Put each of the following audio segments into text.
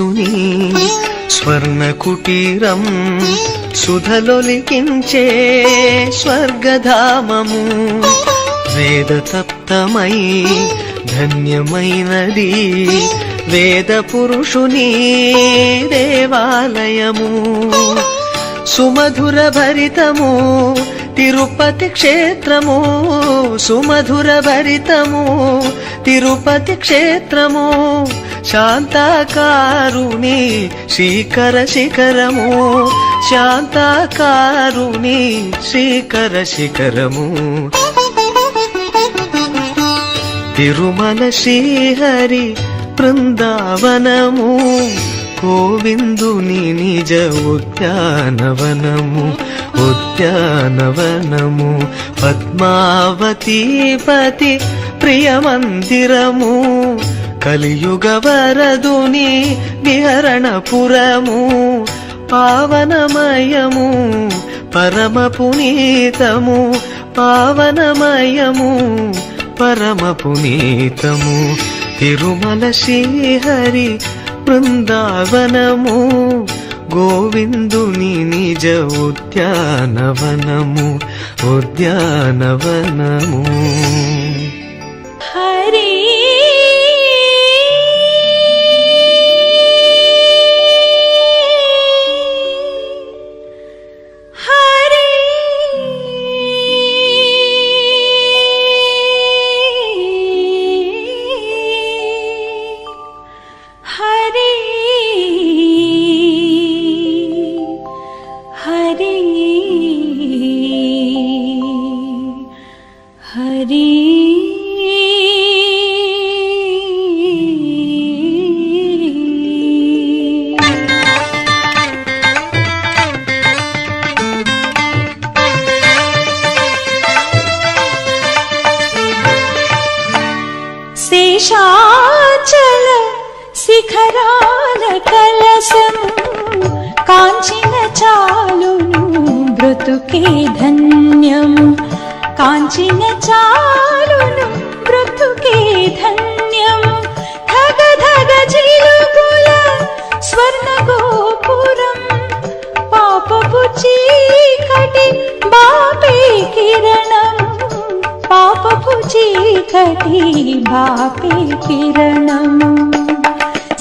ఈశుని స్వర్ణ కుటీరం సుధలొలికించే స్వర్గధామము వేద తప్తమై ధన్యమైనది వేద పురుషుని దేవాలయము సుమధుర భరితము తిరుపతి క్షేత్రము సుమధుర భరితము తిరుపతి క్షేత్రము శాంతాకారుని శ్రీకర శిఖరము శాంతాకారుని శ్రీకర శిఖరము తిరుమల శ్రీహరి బృందావనము గోవిందుని నిజ ఉద్యానవనము ఉద్యానవనము పద్మావతీపతి ప్రియ మందిరము కలియుగ వరదుని విహరణపురము పావనమయము పరమ పునీతము పావనమయము పరమ పునీతము తిరుమల శ్రీహరి బృందావనము గోవిందుని నిజ ఉద్యానవనము ఉద్యానవనము హరి శేషాచల శిఖరాల కలశము కాంచిన చాలును బ్రతుకే ధన్యము కాంచిన చాలును బ్రతుకే ధన్యము ధగ ధగ జిలుగుల స్వర్ణ గోపురం పాపపు చీకటి బాపే కిరణము పాపపు చీకటి బాపే కిరణము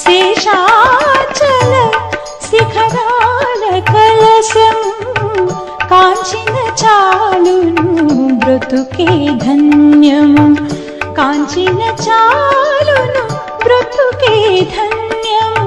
శేషాచల శిఖరాల కలశము కాంచిన చాలును బ్రతుకే ధన్యము కాంచిన చాలును బ్రతుకే ధన్యము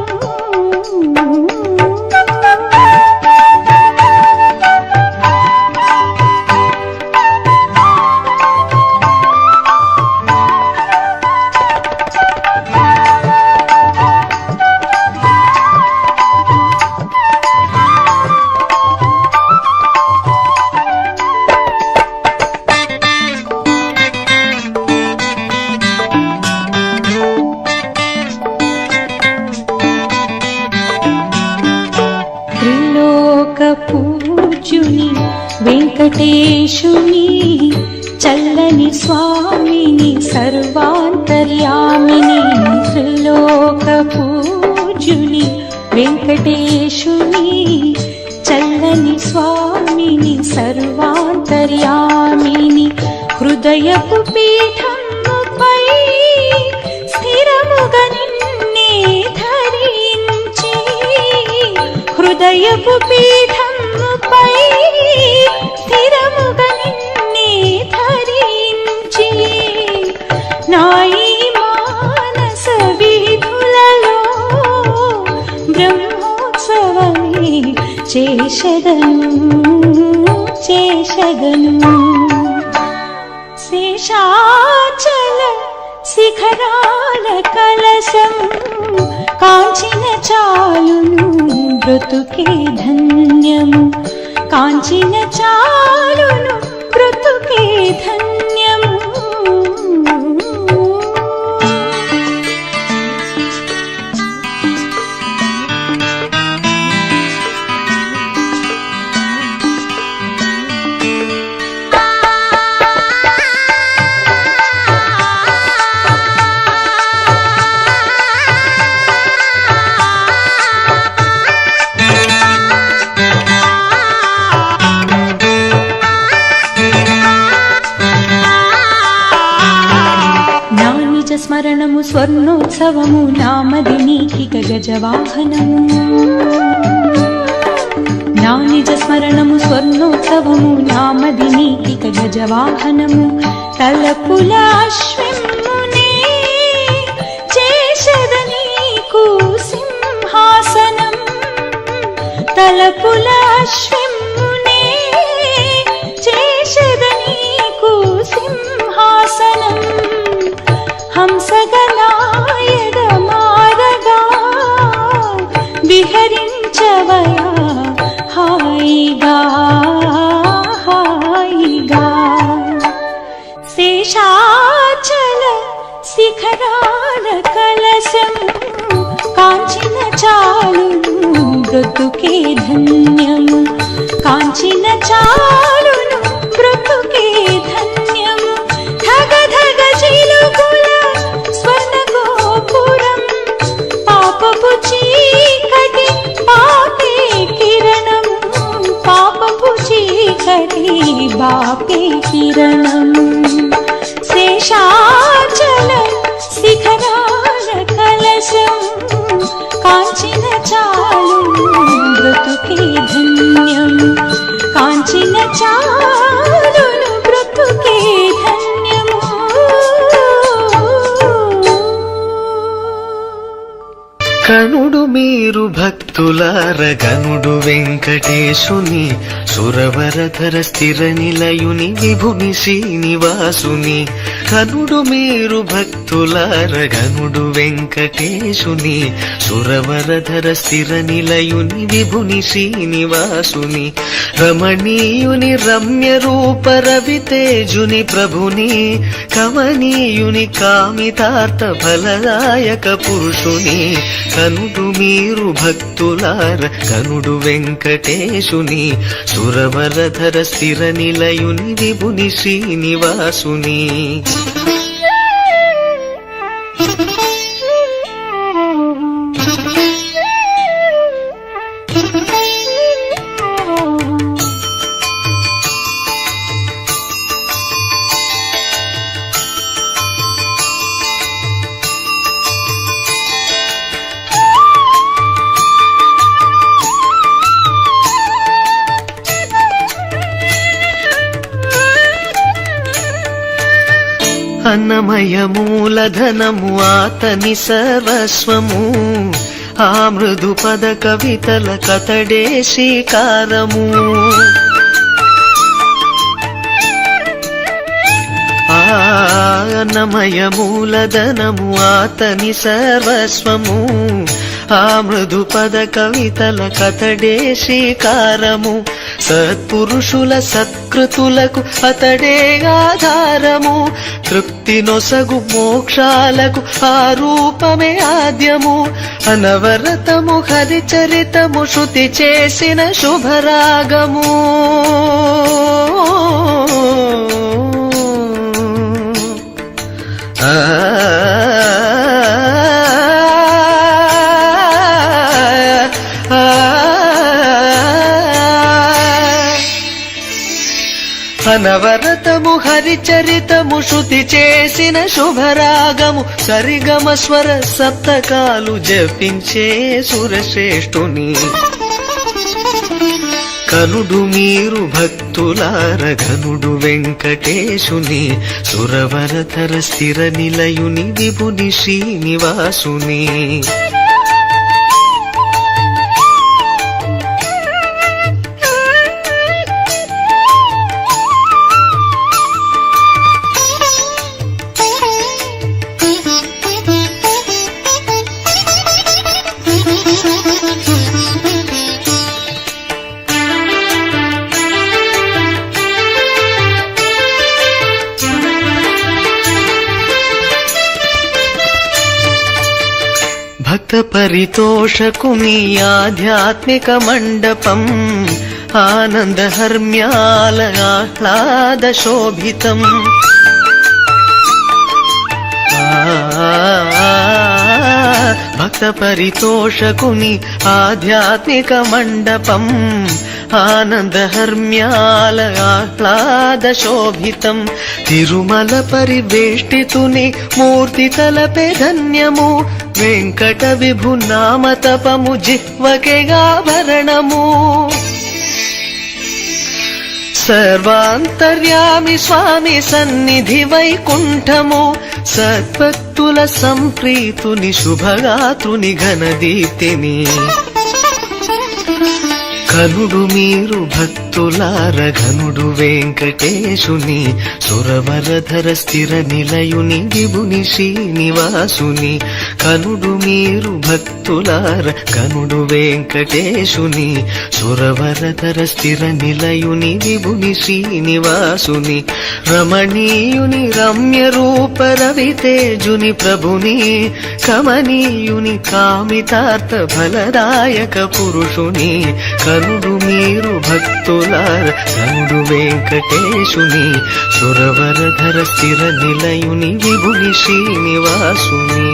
పూజ్యుని వెంకటేశుని చల్లని స్వామిని సర్వాంతర్యామిని త్రిలోక పూజ్యుని వెంకటేశుని చల్లని స్వామిని సర్వాంతర్యామిని హృదయపు పీఠముపై స్థిరముగా నిన్నే ధరించి హృదయపు పీఠముపై స్థిరముగా నిన్నే ధరించి నాయి మానస వీధులలో బ్రహ్మోత్సవమే చేసెదను శేషాచల శిఖరాల కలశము కాంచిన చాలును బ్రతుకే ధన్యము కాంచిన చాలును బ్రతుకే ధన్యము స్మరణము స్వర్ణోత్సవము నామది నీకిక గజవాహనము నా నిజ స్మరణము స్వర్ణోత్సవము నామది నీకిక గజవాహనము తలపుల అశ్విమునే చేసెద నీకు సింహాసనం తలపుల అశ్విమునే చేసెద నీకు సింహాసనం హంసగనాయగ మారగా విహరించవయా హాయిగా హాయిగా శేషాచల శిఖరాల కలశము కాంచిన చాలును బ్రతుకే ధన్యము కాంచిన చాలును బ్రతుకే ధన్యము ధగ ధగ చిలుకుల స్వర్ణ గోపురం పాపపు చీకటి పాపే కిరణము పాపపు చీకటి బాపే కిరణము శేషాచల శిఖరాల కలశము కాంచిన చాలును బ్రతుకే ధన్యము కాంచిన చాలును బ్రతుకే ధన్యము కనుడు మీరు భక్తులార గనుడు వెంకటేశుని సురవరధర స్థిర నిలయుని విభుని శ్రీనివాసుని కనుడు మీరు భక్తులార గనుడు వెంకటేశుని సురవరధర స్థిర నిలయుని విభుని శ్రీనివాసుని రమణీయుని రమ్య రూప రవితేజుని ప్రభుని కమనీయుని కామితార్థ ఫలదాయక పురుషుని కనుడు మీరు భక్తులార కనుడు వెంకటేశుని సురవరధర స్థిర నిలయుని విభుని శ్రీనివాసుని అన్నమయ మూలధనము ఆతని సర్వస్వము ఆ మృదు పద కవితల కతడే శ్రీకారము అన్నమయ మూలధనము ఆతని సర్వస్వము ఆ మృదు పద కవితల కతడే శ్రీకారము సత్పురుషుల సత్కృతులకు అతడే ఆధారము తృప్తి నొసగు మోక్షాలకు ఆ రూపమే ఆద్యము అనవరతము హరిచరితము శృతి చేసిన శుభరాగము అనవరతము హరిచరితము శృతి చేసిన శుభరాగము సరిగమ స్వర సప్తకాలు జపించే సురశ్రేష్ఠుని కనుడు మీరు భక్తులార ఘనుడు వెంకటేశుని సురవరధర స్థిర నిలయుని విభుని శ్రీనివాసుని భక్త పరితోషకుని ఆధ్యాత్మిక మండపం ఆనంద హర్మ్యాల ఆహ్లాద శోభితం భక్త పరితోషకుని ఆధ్యాత్మిక మండపం ఆనందహర్మ్యాల ఆహ్లాద శోభితం తిరుమల పరివేష్టితుని మూర్తి తలపే ధన్యము వెంకట విభు నామ తపము జిహ్వకెగాభరణము సర్వాంతర్యామి స్వామి సన్నిధి వైకుంఠము సద్భక్తుల సంప్రీతుని శుభగాత్రుని ఘనదీప్తిని కనుడు మీరు భక్తులార ఘనుడు వెంకటేశుని సురవరధర స్థిర నిలయుని విభుని శ్రీనివాసుని కనుడు మీరు భక్తులార ఘనుడు వెంకటేశుని సురవరధర స్థిర నిలయుని విభుని శ్రీనివాసుని రమణీయుని రమ్య రూప రవితేజుని ప్రభుని కమనీయుని కామితార్థ ఫలదాయక పురుషుని కనుడు మీరు భక్తులార కనుడు వెంకటేశుని సురవరధర స్థిర నిలయుని విభుని శ్రీనివాసుని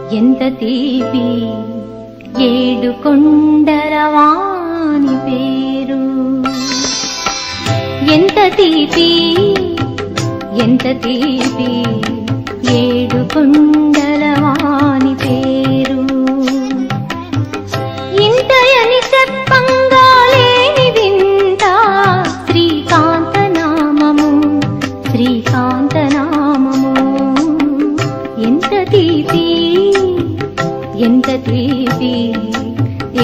ఎంత తీపి ఏడు కొండలవాని పేరు ఎంత తీపి ఏడు కొండలవాని పేరు ఇంతయని చెప్పంగా లేని వింత శ్రీకాంతనామము ఎంత తీపి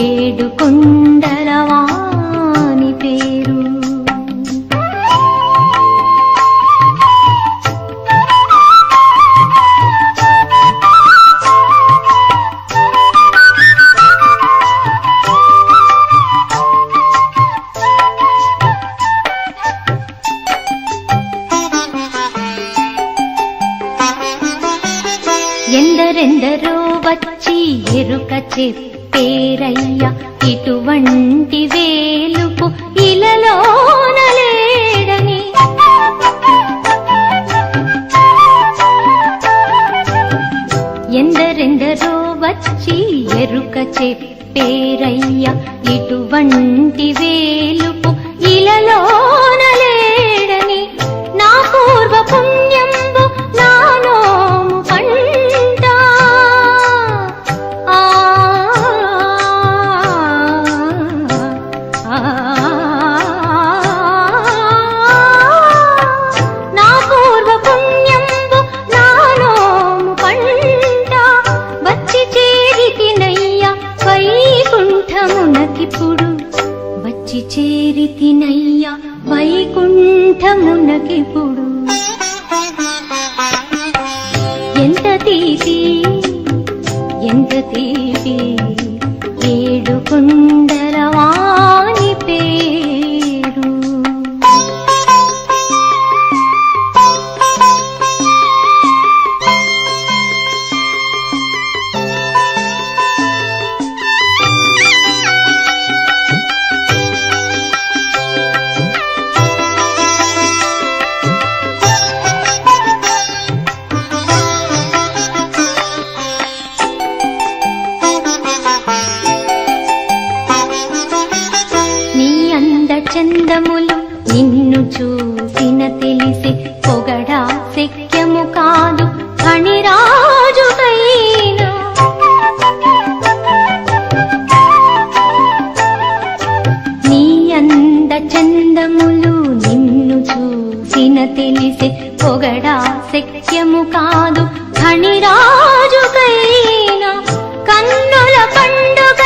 ఏడు కొండలవాని పేరు ఎందరెందరో వచ్చి ఎరుక చెప్పేరయ్య ఇటువంటి వేలుపు ఇలలోనలేడని ఎందరెందరో వచ్చి ఎరుక చెప్పేరయ్య ఇటువంటి వేలుపు ఇలలోనలేడని నా పూర్వ పుణ్యంబు నానోము పంట నా పూర్వ పుణ్యంబు నానోము పంట వచ్చి చేరితినయ్య వైకుంఠమునకిప్పుడు వచ్చి చేరితినయ్య వైకుంఠమునకిప్పుడు ఎంత తీపి ఏడు కొండలవాని పేరు చందములు నిన్ను చూసిన తెలిసి పొగడా శక్యము కాదు ఫణిరాజుకైనా నీ అంద చందములు నిన్ను చూసిన తెలిసి పొగడా శక్యము కాదు ఫణిరాజుకైనా కన్నుల పండుగ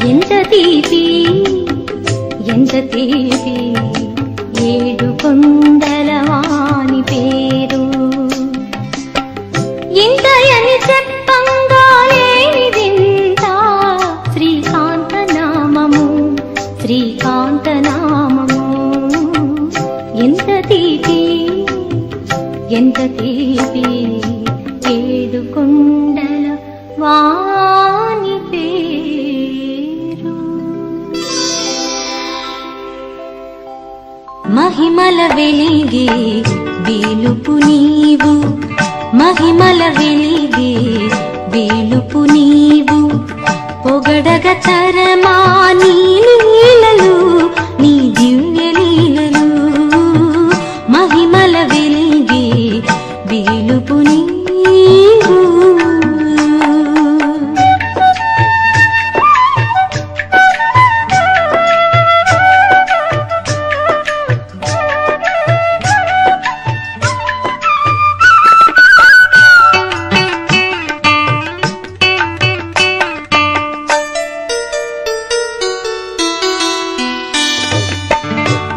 ఎంత తీపి ఎంత తీపి ఏడు కొండలవాని పేరు ఇంతయని చెప్పంగా లేనిదింత శ్రీకాంతనామము శ్రీకాంతనామము ఎంత తీపి ఎంత తీపి ఏడు కొండల వాని పేరు మహిమల వెలిగే వేలుపు నీవు మహిమల వెలిగే వేలుపు నీవు పొగడగ తరమా నీ లీలలు నీ దివ్య లీలలు మహిమల వెలిగే వేలుపు నీవు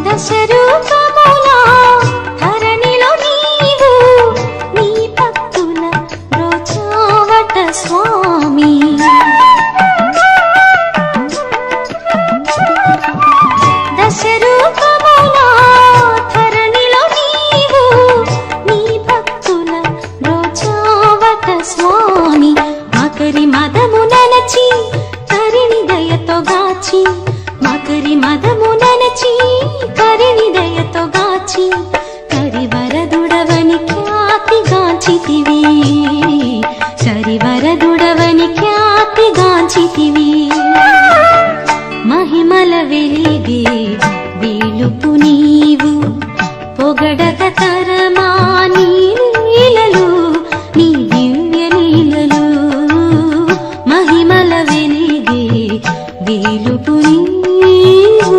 దశరూపముల ధరణిలో నీవు నీ భక్తుల బ్రోచావట స్వామి దశరూపముల ధరణిలో నీవు నీ భక్తుల బ్రోచావట స్వామి మకరి మదము ననచి తరిణి దయతో గాచి మకరి మదము ననచి కరిని దయతో గాచి కరివరదుడవని ఖ్యాతి గాంచితివి సరివరదుడవని ఖ్యాతి గాంచితివి మహిమల వెలిగే వేలుపు నీవు పొగడగ తరమా నీ లీలలు నీ దివ్య లీలలు మహిమల వెలిగే వేలుపు నీవు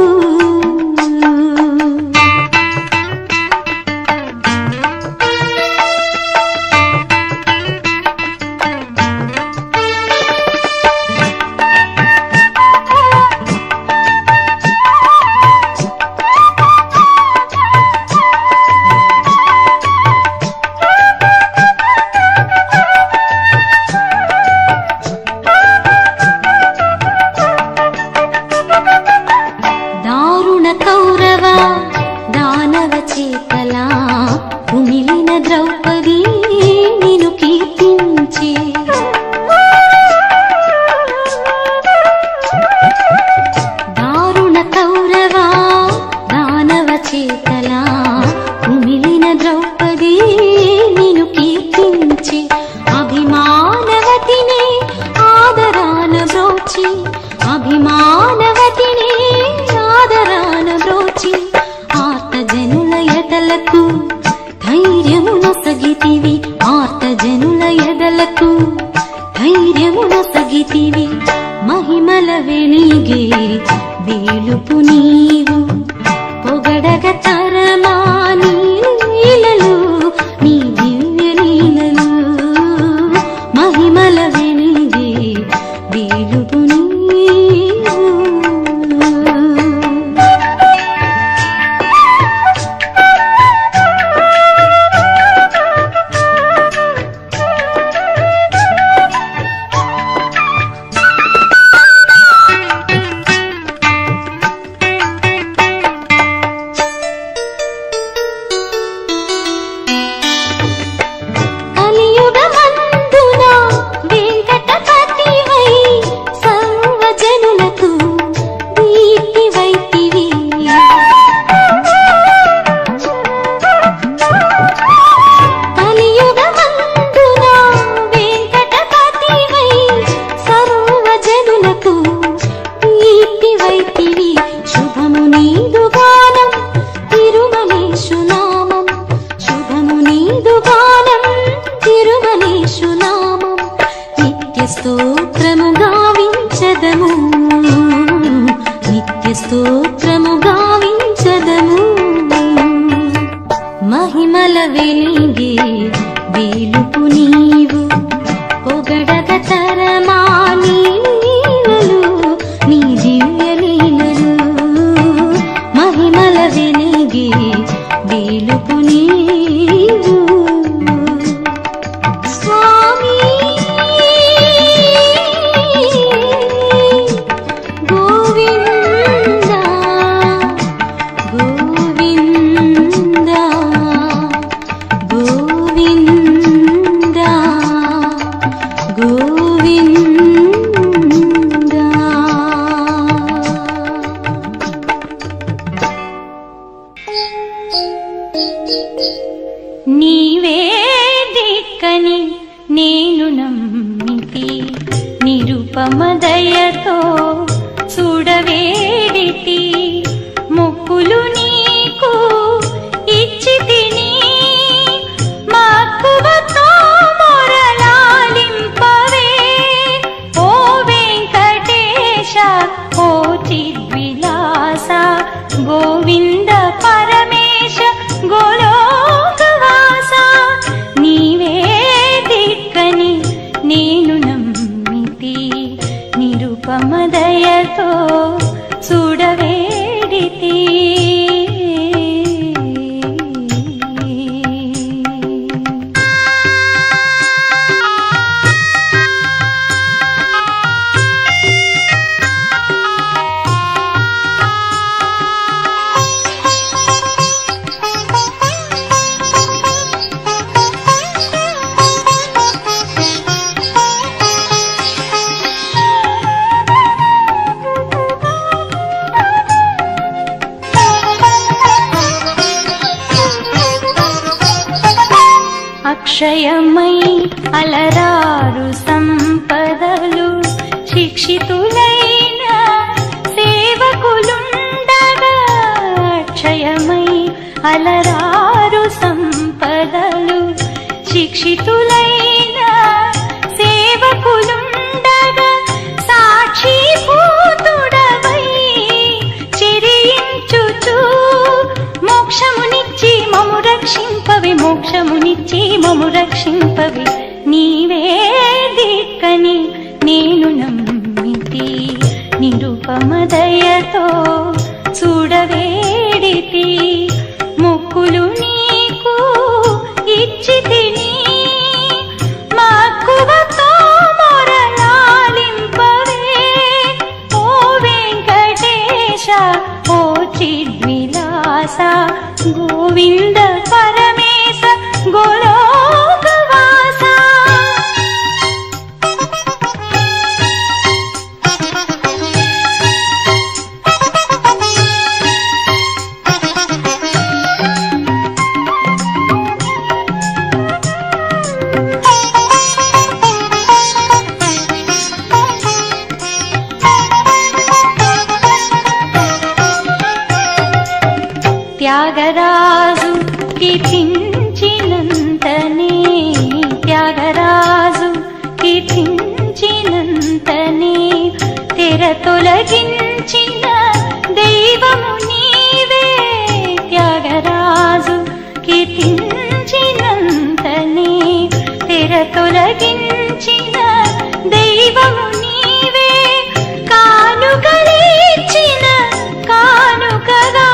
దారుణ కౌరవ దానవ చేతలా కుమిలిన ద్రౌపది నిను కీర్తించే దారుణ కౌరవ దానవ చేతలా కుమిలిన ద్రౌపది నిను కీర్తించే అభిమానవతినే ఆదరాన బ్రోచి అభిమానవతినే ఆదరాన బ్రోచి ఆర్త జనుల ఎదలకు ధైర్యమున సగితివి ఆర్త జనుల ఎదలకు ధైర్యమున సగితివి మహిమల వెలిగే వేలుపు నీవు పొగడగ తరమా నీ లీలలు నీ దివ్య లీలలు మహిమల వెలిగే వేలుపు నీవు కలియుగమందున వెంకటపతివై సర్వజనులకు దీప్తివైతివి కలియుగమందున వెంకటపతివై సర్వజనులకు దీప్తివైతివి శుభము నీదు గానం తిరుమలేశు నామం శుభము నీదు గానం తిరుమలేశు నామం నిత్య స్తోత్రము గావించదము నిత్య స్తోత్రము గావించదము మహిమల వెలిగే వేలుపు నీవు పొగడగ తరమా నీ లీలలు నీ ఓ చిద్విలాస గోవింద పరమేశ గోలోకవాస నీవే దిక్కని నేను నమ్మితి నిరుపమ దయతో చూడవేడితి అక్షయమై అలరారు సంపదలు శిక్షితులైన సేవకులుండగా అక్షయమై అలరారు సంపదలు శిక్షితులైన సేవకులుండగా సాక్షి భూతుడవై చెరించుచు మోక్షమునిచ్చి మము రక్షింపవి మోక్షమునిచ్చి మము రక్షింపవి నీవే దిక్కని నేను నమ్మితి నిరుపమ దయతో చూడవేడితి మొక్కులు నీకు ఇచ్చితిని మక్కువతో మొరలాలింపవే ఓ వెంకటేశ ఓ చిద్విలాస గోవింద పరమేశ గోలోకవాస త్యాగరాజు కీర్తించినంతనే త్యాగరాజు కీర్తించినంతనే తెర తొలగించిన దైవము నీవే త్యాగరాజు కీర్తించినంతనే తెర తొలగించిన దైవము నీవే కానుకలిచ్చిన కానుకగా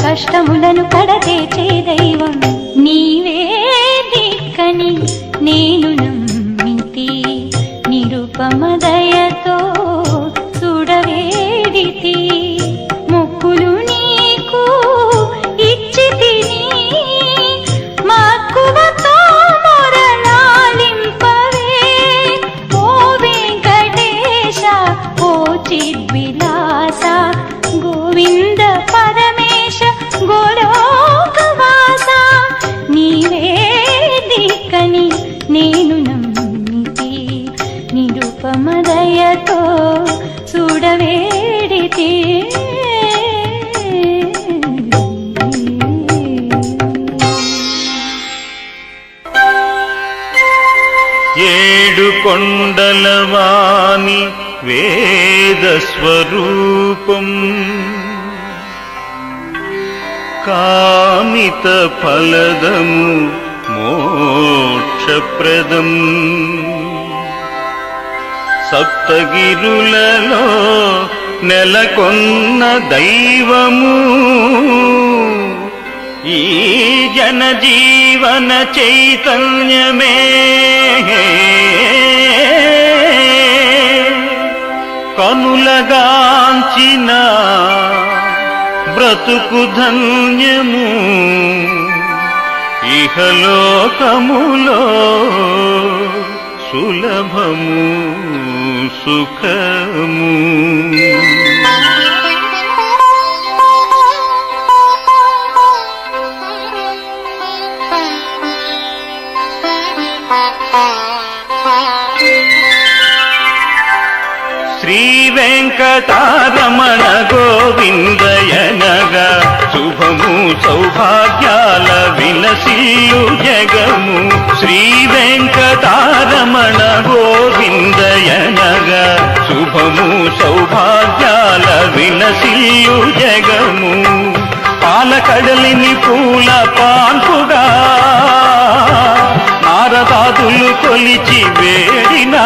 కష్టములను కడతేచే దైవం నీవే దిక్కని నేను నమ్మితి నిరుపమ దయతో చూడవేడితి మొక్కులు నీకు ఇచ్చితిని మక్కువతో మొరలాలింపవే ఓ వెంకటేశ ఓ చిద్విలాస గోవింద పరమేశ గోలోకవాస నీవే దిక్కని నేను నమ్మితి నిరుపమ దయతో చూడవేడితి ఏడు కొండలవాని వేద స్వరూపం కామిత ఫలదము మోక్షప్రదం సప్తగిరులలో నెలకొన్న దైవము ఈ జనజీవన చైతన్యమే కనులగాంచిన బ్రతుకు ధన్యము ఇహలోకములో సులభము సుఖము శ్రీ వెంకటారమణ గోవిందయనగా శుభము సౌభాగ్యాల విలసిల్లు జగము. శ్రీ వెంకటారమణ గోవిందయనగా శుభము సౌభాగ్యాల విలసిల్లు జగము. పాలకడలిని పూల పాన్పుగా నారదాదులు కొలిచి వేడినా,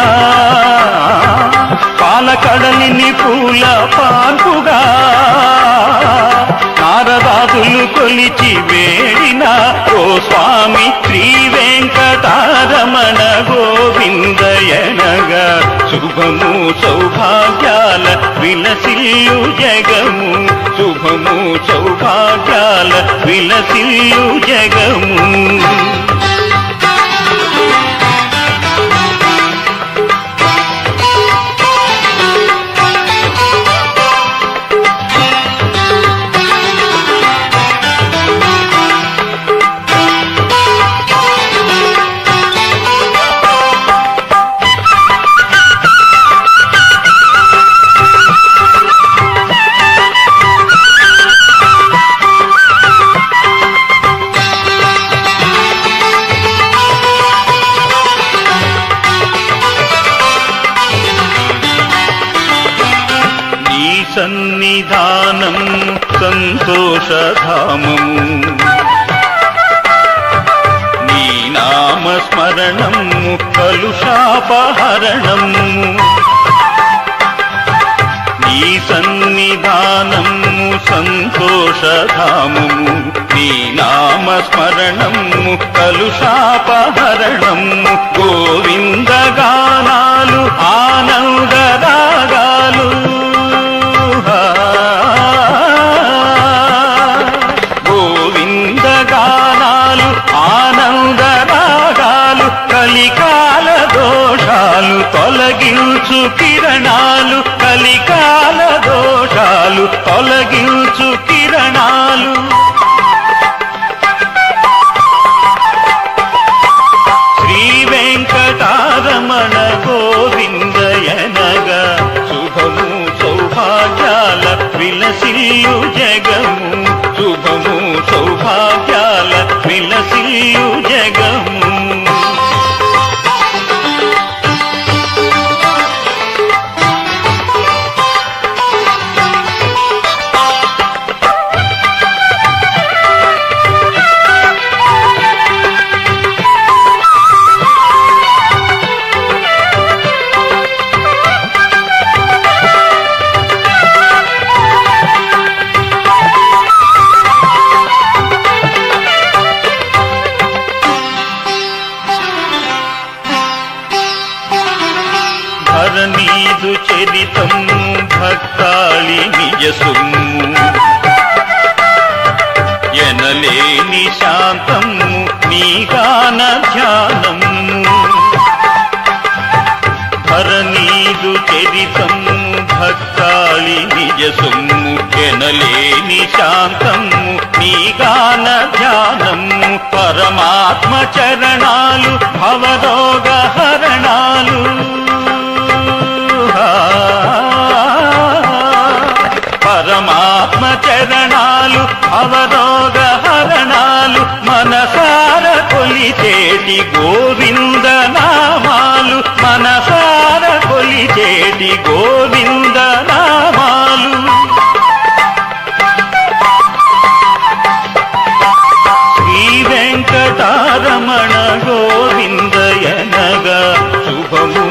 పాలకడలిని పూల పాన్పుగా నారదాదులు కొలిచి వేడినా. ఓ స్వామి శ్రీ వెంకటారమణ గోవిందయనగా శుభము సౌభాగ్యాల విలసిల్లు జగము. శుభము సౌభాగ్యాల విలసిల్లు జగము. సన్నిధానం సంతోషధామము, నీ నామస్మరణము కలుషాపహరణము. నీ సన్నిధానము సంతోషధామము, నీ నామస్మరణము కలుషాపహరణము. గోవిందగానాలు ఆనందరాగాలు, గోవిందగానాలు ఆనందరాగాలు. కలికాల దోషాలు తొలగించు కిరణాలు, కలికాల దోషాలు తొలగించు కిరణాలు. శ్రీ వెంకటారమణ గోవిందయనగా శుభము సౌభాగ్యాల విలసిల్లు జగము. శుభము సౌభాగ్యాల విలసిల్లు జగము. ధరణీదు చరితము భక్తాళి నిజ సొమ్ము, ఎనలేని శాంతము నీ గాన ధ్యానము. ధరణీదు చరితము భక్తాళి నిజ సొమ్ము, ఎనలేని శాంతము నీ గాన ధ్యానము. పరమాత్మ చరణాలు భవరోగ హరణాలు, పరమాత్మ చరణాలు అవరోగ హరణాలు. మనసార కొలిచేటి గోవింద నామాలు, మనసార కొలిచేటి గోవింద నామాలు. శ్రీ వెంకటారమణ గోవిందయనగా శుభము